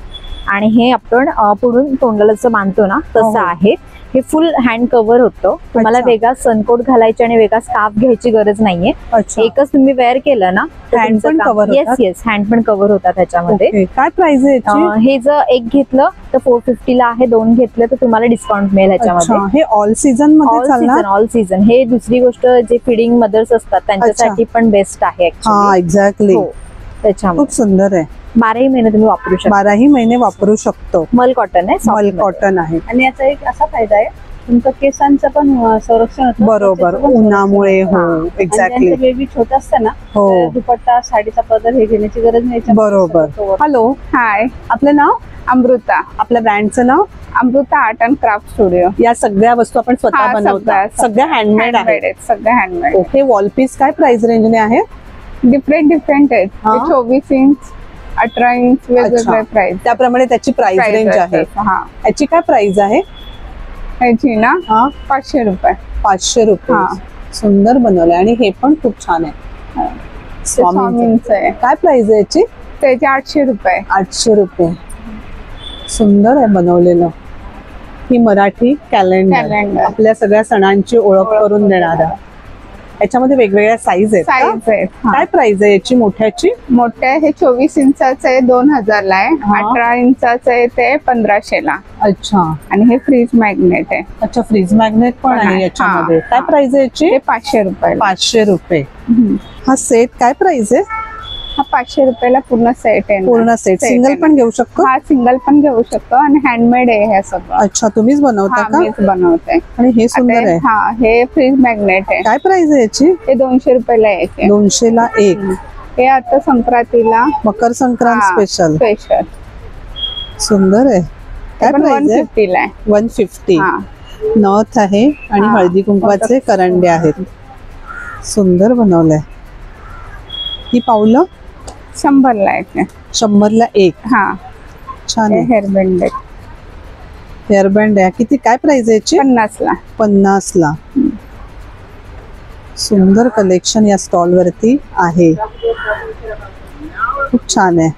आणि हे आपण पुढून तोंडाला जसं बांधतो ना तसं आहे. हे फुल हँड कव्हर होतं. तुम्हाला अच्छा. वेगळा सनकोट घालायची आणि वेगळा स्कार्फ घ्यायची गरज नाहीये. अच्छा. एकच तुम्ही वेअर केलं ना Hand पण cover येस होतात? येस हँड पण कव्हर होता त्याच्यामध्ये. ओके. काय प्राइस आहे याची? हे जर एक घेतलं तर 450 ला आहे, 2 घेतलं तर तुम्हाला डिस्काउंट मिळेल ह्याच्यामध्ये. अच्छा, हे ऑल सीझन मध्ये चालणार? All season. हे दुसरी गोष्ट जे फिडिंग मदर्स असतात त्यांच्यासाठी पण बेस्ट आहे हा actually. एक्झॅक्टली. हो, त्याच्यामध्ये खूप सुंदर आहे. 12 महिने तुम्ही वापरू शकता. 12ही महिने वापरू शकतो. मल कॉटन आहे, soft मल मध्ये. कॉटन आहे. आणि याचा एक असा फायदा आहे तुमचं केसांचं पण संरक्षण होतं. बरोबर, त्वचेचं पण उन्हामुळे. हो संरक्षण. एक्झॅक्टली. आणि ज्यांचं बेबी छोटा असतं ना हो. तर दुपट्टा साडीचा पदर हे घेण्याची गरज नाही. याच्यामध्ये बरोबर. सगळं cover. हॅलो, हाय, आपलं नाव? अमृता. आपल्या ब्रँडचं नाव? Amrita art and craft studio. या सगळ्या वस्तू आपण स्वतः बनवता? सगळ्या हँडमेड आहेत. सगळ्या हँडमेड. ओके. वॉल पीस काय प्राइस रेंजने आहे? डिफरंट आहेत. हा. 24 इंच, 18 इंच वेगवेगळे प्राइस. त्याप्रमाणे त्याची प्राइस रेंज आहे. हा, याची काय प्राइस आहे? ह्याची ना हा, 500 रुपये. 500 रुपये. हा. सुंदर बनवलंय आणि हे पण खूप छान आहे. स्वामींचं आहे. काय प्राइस आहे याची? त्याचे 800 रुपये. 800 रुपये. सुंदर आहे बनवलेलं. ही मराठी कॅलेंडर कॅलेंडर. आपल्या सगळ्या सणांची ओळख करून देणारा. याच्यामध्ये वेगवेगळ्या साईज आहेत का? साईज आहेत. हा. काय प्राइस आहे याची मोठ्याची? मोठे हे 24 इंचाचं आहे, 2000 ला आहे. हा. 18 इंचाचं आहे ते 1500 ला. अच्छा आणि हे फ्रीज मॅग्नेट आहे. अच्छा, फ्रीज मॅग्नेट पण पण आहे आहे. याच्यामध्ये. हा. काय प्राइस आहे याची? ते 500 रुपये. 500 रुपये. हम्म. हा सेट काय प्राइस आहे? हा 500 रुपयाला पूर्ण सेट आहे. पूर्ण सेट सिंगल पण घेऊ शकतो? हा सिंगल पण घेऊ शकतो आणि हँडमेड आहे हे सगळं. अच्छा, तुम्हीच बनवता हा, का? मीच बनवते. आणि हे सुंदर आता आहे. हा, हे फ्रीज मॅग्नेट आहे. काय प्राइस आहे याची? हे 200 रुपयाला यायचे. 200 ला एक. हे आता संक्रांतीला मकर संक्रांत स्पेशल. स्पेशल. सुंदर आहे. काय प्राइस आहे? 150 ला आहे. 150. हा. नथ आहे आणि हा. हळदी कुंकवाचे करंडे आहेत. सुंदर बनवलंय. ही पावलं 100 ला आहे. 100 ला एक. हा, छान हे आहे. हेअरबँड आहे. हेअरबँड आहे. किती काय प्राइस आहे याची? 50 ला. 50 ला. सुंदर कलेक्शन या स्टॉल वरती आहे. खूप छान आहे.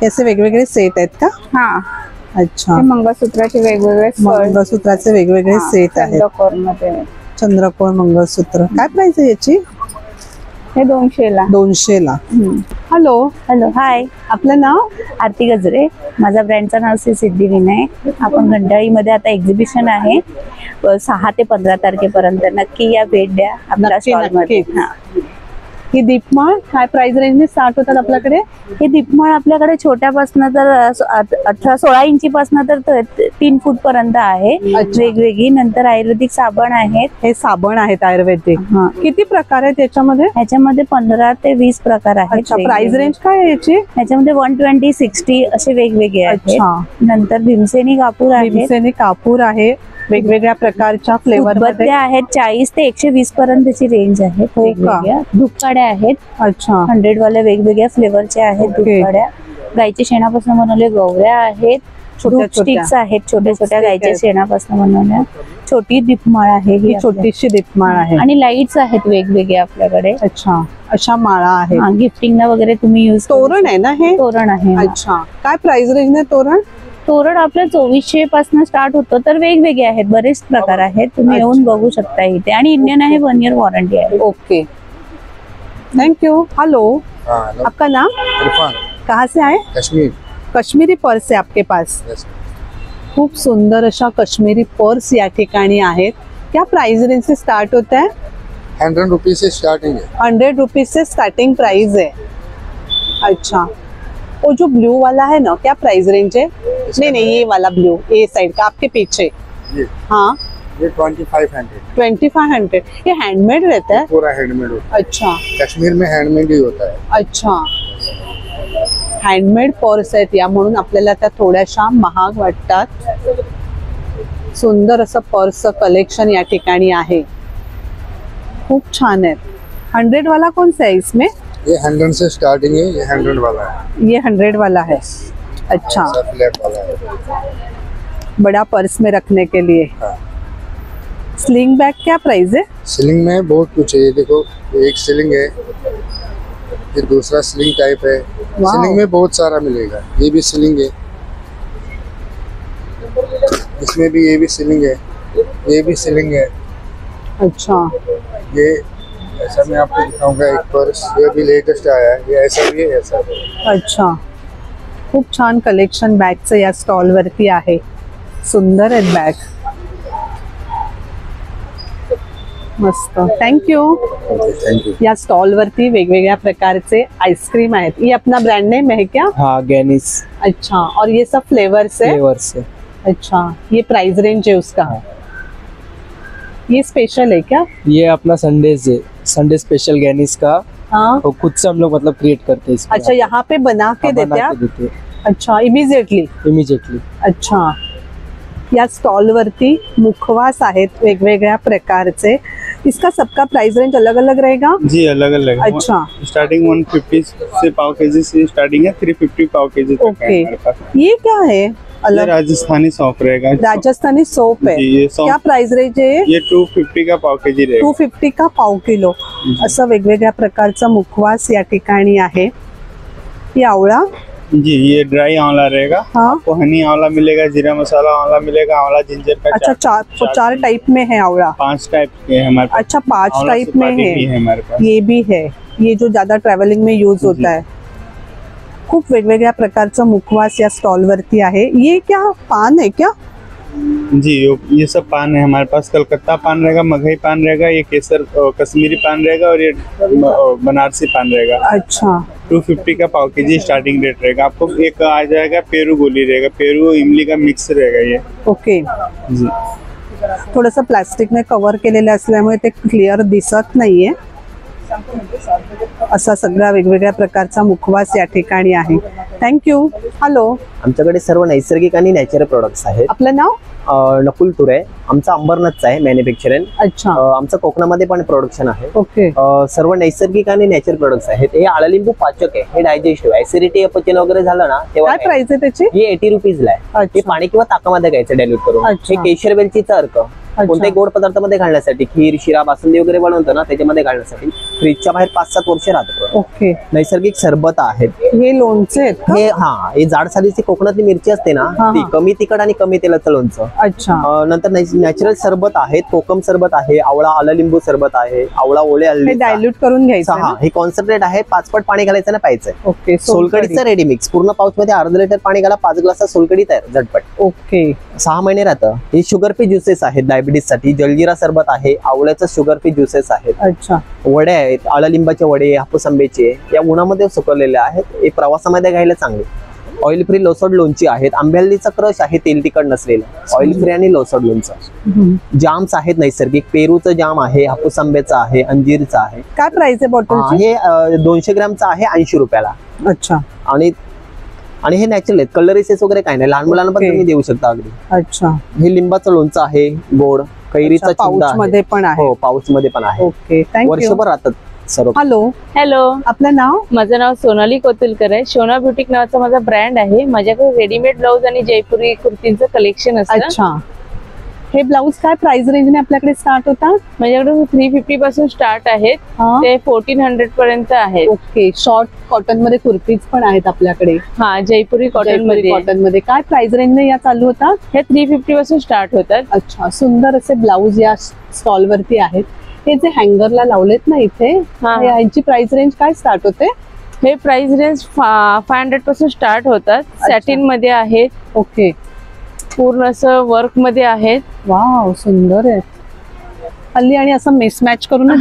हे असे वेगवेगळे सेट आहेत का? हा, अच्छा, हे मंगळसूत्राचे वेगवेगळे मंगळसूत्राचे वेगवेगळे सेट आहेत. मध्ये चंद्रकोर मंगळसूत्र. काय प्राइस आहे याची? हे 200 ला. 200 ला. हॅलो, हॅलो, हाय, आपलं नाव? आरती गजरे. माझा ब्रँडचं नाव श्री सिद्धिविनायक. आपण घंटाळीमध्ये आता एक्झिबिशन आहे 6 ते 15 तारखेपर्यंत. नक्की या, भेट द्या आपल्या नक्की, स्टॉलमध्ये. नक्की. ही दीपमाळ काय प्राइस रेंजने स्टार्ट होतात आपल्याकडे? हे दीपमाळ आपल्याकडे छोट्यापासून तर 18-16 इंचीपासून तर 3 फूट पर्यंत आहे. अच्छा. वेगवेगळी. नंतर आयुर्वेदिक साबण आहेत. हे साबण आहेत आयुर्वेदिक. हा. किती प्रकार आहेत याच्यामध्ये? ह्याच्यामध्ये 15 ते 20 प्रकार आहेत. अच्छा, प्राइस वेगवेगळे. रेंज काय आहे याची? ह्याच्यामध्ये 120, 60 असे वेगवेगळे आहेत. अच्छा. नंतर भीमसेनी कापूर आहे. भीमसेनी कापूर आहे. वेगवेगळ्या प्रकारच्या फ्लेवर मध्ये. उदबत्त्या आहेत. 40 ते 120 पर्यंतची रेंज आहे. हो का? वेगवेगळ्या धूपकाड्या आहेत. अच्छा, 100 वाल्या वेगवेगळ्या फ्लेवरच्या आहेत. ओके. धूपकाड्या गायच्या शेणापासून बनवले गवऱ्या आहेत. छोट्या स्टिक्स आहेत. छोट्या छोट्या Stick गायच्या आहेत. शेणापासून बनवल्या. छोटी दीपमाळ आहे ही ही छोटीशी दीपमाळ आहे. आणि लाईट्स आहेत वेगवेगळे आपल्याकडे. अच्छा, अशा माळा आहेत. गिफ्टिंगला वगैरे तुम्ही युज. तोरण आहे ना हे? तोरण आहे. अच्छा, काय प्राइस रेंज आहे तोरण? तोरण आपलं 2400 पासून स्टार्ट होतं. तर वेगवेगळे आहेत, बरेच प्रकार आहेत. तुम्ही येऊन बघू शकता इथे. आणि इंडियन आहे, 1 year वॉरंटी आहे. Okay, thank you. हेलो, हाँ, आपका नाम? इरफान, कहाँ से आए? कश्मीर. कश्मीरी पर्स है आपके पास. खूप सुंदर अशा कश्मीरी पर्स या ठिकाणी आहेत. क्या प्राइस रेंज से स्टार्ट होता है? 100 रुपीज से स्टार्टिंग है. 100 रुपीज से स्टार्टिंग प्राइस है. अच्छा, वो जो ब्लू वाला है ना, क्या प्राइस रेंज है? नहीं नहीं, ये वाला ब्लू, ये साइड का आपके पीछे. ये हाँ, ये 2500. 2500. ये हैंडमेड रहता है? पूरा हैंडमेड होता अच्छा है. कश्मीर में हैंडमेड ही होता है. अच्छा, हँडमेड पर्स आहेत या, म्हणून आपल्याला त्या थोड्याशा महाग वाटतात. सुंदर असं पर्स कलेक्शन या ठिकाणी आहे. खूप छान आहे. 100 वाला कौन सा है इसमें? ये 100 से स्टार्टिंग है. ये 100 वाला है. ये 100 वाला है. अच्छा, ऐसा फ्लैट वाला है. बड़ा पर्स में रखने के लिए. हाँ. स्लिंग बैग क्या प्राइस है? सीलिंग में बहुत कुछ है. ये देखो, एक सीलिंग है, ये दूसरा सीलिंग टाइप है. सीलिंग में बहुत सारा मिलेगा. ये भी सीलिंग है, इसमें भी ये भी सीलिंग है. ये भी सीलिंग है। अच्छा ये ऐसा मैं आपको दिखाऊंगा एक पर्स, ये भी लेटेस्ट आया है, ये ऐसा भी है, ऐसा भी है। अच्छा, खूप छान कलेक्शन बॅगचं या स्टॉल वरती आहे. सुंदर आहेत बॅग, मस्त. थँक्यू. Thank you. या स्टॉल वरती वेगवेगळ्या प्रकारचे आइसक्रीम आहेत. ये अपना ब्रांड नेम है क्या? हाँ गैनिस अच्छा, और ये सब फ्लेवर्स है? फ्लेवर्स है। अच्छा, ये प्राइस रेंज है उसका? ये स्पेशल है क्या? ये अपना संडेज है, संडे स्पेशल गैनिस का। हाँ, और खुद से हम लोग मतलब क्रिएट करते हैं इसको। अच्छा, यहाँ पे बना के देते हैं आप? देते अच्छा, इमिजिएटली? इमीडिएटली। अच्छा, या स्टॉल वरती मुखवास आहेत वेगवेगळ्या प्रकारचे. इसका सबका प्राइस रेंज अलग अलग रहेगा? जी अलग अलग। अच्छा, स्टार्टिंग 150 से पाव केजी से स्टार्टिंग है, 350 पाव केजी तक है ओके. हमारे पास। ये क्या है ये अलग? राजस्थानी सौंफ रहेगा। राजस्थानी सोप है. जी, ये क्या सौंफ प्राइस रेंज है? ये 250 का पाव केजी रहेगा। 250 का पाव किलो. असं वेगवेगळ्या प्रकारचा मुखवास या ठिकाणी आहे. ये आवळा? जी ये ड्राई आंवला रहेगा। हाँ. आपको हनी आंवला मिलेगा, जीरा मसाला आंवला मिलेगा, आंवला जिंजर का अच्छा, चार टाइप में है आवड़ा? 5 टाइप के हैं हमारे पास। अच्छा, 5 आंवला टाइप में सुपारी भी है. हमारे पास। ये भी है, ये जो ज्यादा ट्रॅव्हलिंग में यूज होता है. खूप वेगवेगळ्या प्रकारचं मुखवास या स्टॉल वरती आहे. ये क्या पान है क्या? जी ये सब पान है हमारे पास। कलकत्ता पान रहेगा, मगही पान रहेगा, ये केसर कश्मीरी पान रहेगा, और ये बनारसी पान रहेगा। अच्छा, 250 का पाव केजी स्टार्टिंग रेट रहेगा। आपको एक आ जाएगा पेरू गोली रहेगा, पेरू इमली का मिक्स रहेगा ये। ओके. जी थोडंसं प्लास्टिकने कव्हर केलेलं असल्यामुळे ते क्लिअर दिसत नाहीये. असा सगळा वेगवेगळ्या प्रकारचा मुखवास या ठिकाणी आहे. थँक्यू. हॅलो, आमच्याकडे सर्व नैसर्गिक आणि नॅचरल प्रोडक्ट्स आहेत. आपलं नाव? नकुल तुरे. आमचं अंबरनाथचं आहे मॅन्युफॅक्चरिंग. अच्छा, आमचं कोकणामध्ये पण प्रोडक्शन आहे. ओके. सर्व नैसर्गिक आणि नॅचरल प्रोडक्ट्स आहेत. हे आळलिंबू पाचक आहे, हे डायजेस्टिव्ह, ऍसिडिटी अपचन वगैरे झालं ना तेव्हा काय प्राइस आहे त्याची? हे 80 रुपीजला आहे. हे पाणी किंवा ताकामध्ये घ्यायचं डायल्यूट करून. अच्छा. हे केशर वेलचीचा अर्क कोणत्याही गोड पदार्थामध्ये घालण्यासाठी, खीर, शिरा, बासुंदी वगैरे बनवतो ना त्याच्यामध्ये घालण्यासाठी. फ्रीजच्या बाहेर 5-7 वर्ष राहतो. ओके. नैसर्गिक सरबत आहेत. हे लोणचे आहेत का? हे जाड सालीची कोकणातली मिरची असते ना ती, कमी तिखट आणि कमी तेलाचं लोणचं. अच्छा. नंतर नॅचरल सरबत आहेत, कोकम सरबत आहे, आवळा आललिंबू सरबत आहे, आवळा ओले हल्दी डायल्यूट करून घ्यायचं. हा, हे कॉन्सन्ट्रेट आहे. 5 पट पाणी घालायचं ना प्यायचंय. ओके. सोलकडीचं रेडी मिक्स पूर्ण पाऊच मध्ये अर्धा लिटर पाणी घाला, 5 ग्लास सोलकडी तयार झटपट. ओके. 6 महिने राहतं. हे शुगर फ्री ज्युसेस आहेत डायबिटीस साठी. जलजीरा सरबत आहे, आवळ्याचं शुगर फ्री ज्युसेस आहेत. अच्छा. वडे आहेत, आळलिंबाचे वडे, हापूस आंब्याचे, या उन्हामध्ये सुकवलेले आहेत. हे प्रवासामध्ये घ्यायला चांगले. ऑइल फ्री लोसड लोणची आहेत, आंब्यालीचा क्रश आहे तेल तिखट नसलेलं, ऑइल फ्री आणि लोसड लोणचं. जाम्स आहेत नैसर्गिक, पेरूचं जाम आहे, हापूस आंब्याचं आहे, अंजीरचं आहे. काय प्राइस आहे बॉटल? हे 200 ग्रॅमचं आहे 80 रुपयाला. अच्छा. आणि हे नॅचरल आहेत, कलरिसेस वगैरे काही नाही, लहान मुलांना पण तुम्ही देऊ शकता अगदी. अच्छा. हे लिंबाचं लोणचं आहे, गोड कैरीचा पाऊच मध्ये पण आहे. हो, पाऊच मध्ये पण आहे. Okay, thank you. वर्षभर राहतात सर्व. हॅलो. हॅलो, आपलं नाव? माझं नाव सोनाली कोतुलकर आहे. शोना ब्युटिक नावाचा माझा ब्रँड आहे. माझ्याकडे रेडीमेड ब्लाऊज आणि जयपुरी कुर्तींचं कलेक्शन असतं. अच्छा. हे ब्लाऊज काय प्राइस रेंजने आपल्याकडे स्टार्ट होतात? माझ्याकडे 350 पासून स्टार्ट आहेत, ते 1400 पर्यंत आहेत. ओके. शॉर्ट कॉटन मध्ये कुर्तीज पण आहेत आपल्याकडे. हा, जयपुरी कॉटन मध्ये. कॉटन मध्ये काय प्राइस रेंजने या चालू होतात? हे 350 पासून स्टार्ट होतात. अच्छा. सुंदर असे ब्लाऊज या स्टॉल वरती आहेत. हे जे हँगरला लावलेत ना इथे, यांची प्राइस रेंज काय स्टार्ट होते? हे प्राइस रेंज 500 पासून स्टार्ट होतात. सॅटिन मध्ये आहेत. ओके. पूर्ण असं वर्क मध्ये आहेत. वाव, सुंदर आहे. हल्ली आणि असं मिसमॅच करून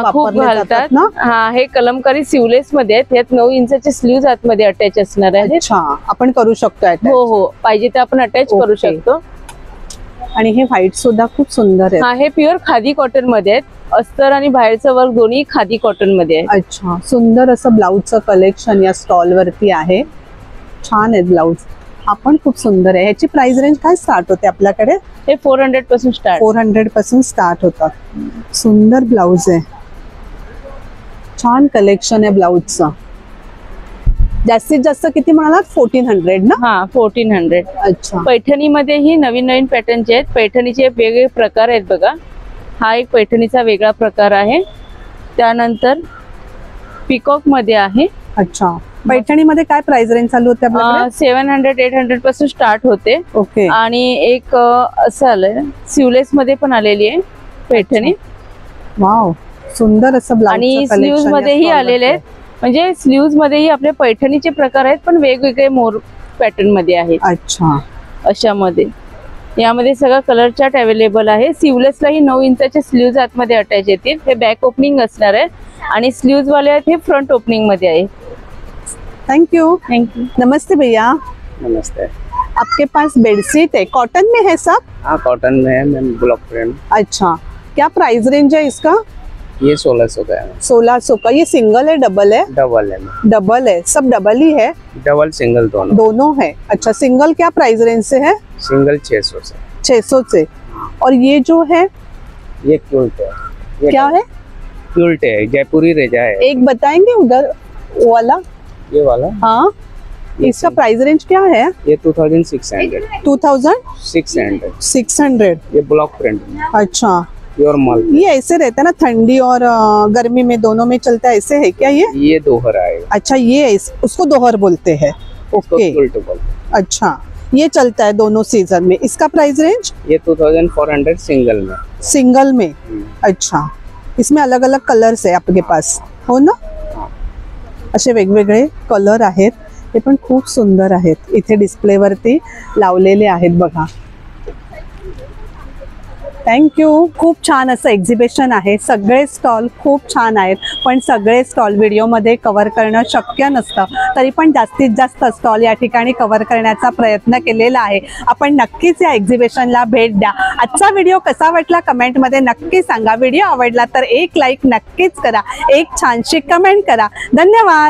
खूप घालतात ना. हा, हे कलमकारी सिवलेस मध्ये आहेत. यात 9 इंचाचे स्लीव्ज आतमध्ये अटॅच असणार आहेत. अच्छा, आपण करू शकतो. हो हो, पाहिजे तर आपण अटॅच करू शकतो. आणि हे व्हाईट सुद्धा खूप सुंदर आहे. हा, हे प्युअर खादी कॉटन मध्ये आहेत. अस्तर आणि बाहेरचं वर्क दोन्ही खादी कॉटन मध्ये आहे. अच्छा. सुंदर असं ब्लाऊजचं कलेक्शन या स्टॉल वरती आहे. छान आहे ब्लाऊज. आपण खूप सुंदर आहे. ह्याची प्राइस रेंज काय स्टार्ट होते आपल्याकडे? हे 400 पासून स्टार्ट. 400 पासून स्टार्ट होतात. सुंदर ब्लाऊज आहे. छान कलेक्शन आहे ब्लाऊजचं. जास्तीत जास्त किती म्हणालात? 1400 ना? हा, 1400. अच्छा. पैठणी मध्ये ही नवीन नवीन पॅटर्नचे आहेत. पैठणीचे वेगवेगळे प्रकार आहेत बघा. हा एक पैठणीचा वेगळा प्रकार आहे. त्यानंतर पिकॉक मध्ये आहे. अच्छा. पैठणीमध्ये काय प्राइस रेंज चालू होते आपल्याकडे? 700-800 पासून स्टार्ट होते. ओके. आणि एक असं आलंय सिवलेस मध्ये पण आलेली आहे पैठणी. वाव, सुंदर असं ब्लाउज आणि स्लीव्ज मध्येही आलेले आहेत. म्हणजे स्लीव्ज मध्येही आपले पैठणीचे प्रकार आहेत, पण वेगवेगळे मोर पॅटर्न मध्ये आहेत. अच्छा. अशामध्ये यामध्ये सगळा कलर चार्ट अवेलेबल आहे. सिवलेसलाही 9 इंचाचे स्लीव्ज आतमध्ये अटॅच येतील. हे बॅक ओपनिंग असणार आहे आणि स्लीव्ज वाले आहेत हे फ्रंट ओपनिंग मध्ये आहे. Thank you. नमस्ते भैया. नमस्ते. आपके पास बेडशीट है, कॉटन में है सब? हाँ कॉटन में है मैम, ब्लॉक प्रिंट. अच्छा, क्या प्राइस रेंज है इसका? ये 1600 का है. 1600 का. ये सिंगल है डबल है? डबल है मैम. डबल है, सब डबल ही है? डबल सिंगल दोनों. दोनों है. अच्छा, सिंगल क्या प्राइस रेंज से है? सिंगल 600 से. 600 से. और ये जो है ये क्यूल्ट है. ये क्या है? क्यूल्ट है, जयपुरी रेजा है. एक बताएंगे उधर वाला? ये वाला? हाँ. इसका प्राइस रेंज क्या है? ये 2600. 2600. ये ब्लॉक प्रिंट. अच्छा. प्योर माल. ये ऐसे रहता है ना, ठंडी और गर्मी में दोनों में चलता है, ऐसे है क्या ये? दोहर आएगा. अच्छा, ये उसको दोहर बोलते हैं. ओके. अच्छा, ये चलता है दोनों सीजन में. इसका प्राइस रेंज? ये 2400 सिंगल में. सिंगल में. अच्छा, इसमें अलग अलग कलर्स आहे आपके पास, हो ना? असे वेगवेगळे कलर आहेत. हे पण खूप सुंदर आहेत. इथे डिस्प्लेवरती लावलेले आहेत बघा. थँक्यू. खूप छान असं एक्झिबिशन आहे. सगळे स्टॉल खूप छान आहेत, पण सगळे स्टॉल व्हिडिओमध्ये कव्हर करणं शक्य नसतं. तरी पण जास्तीत जास्त स्टॉल या ठिकाणी कव्हर करण्याचा प्रयत्न केलेला आहे. आपण नक्कीच या एक्झिबिशनला भेट द्या. आजचा व्हिडिओ कसा वाटला कमेंटमध्ये नक्की सांगा. व्हिडिओ आवडला तर एक लाईक नक्कीच करा, एक छानशी कमेंट करा. धन्यवाद.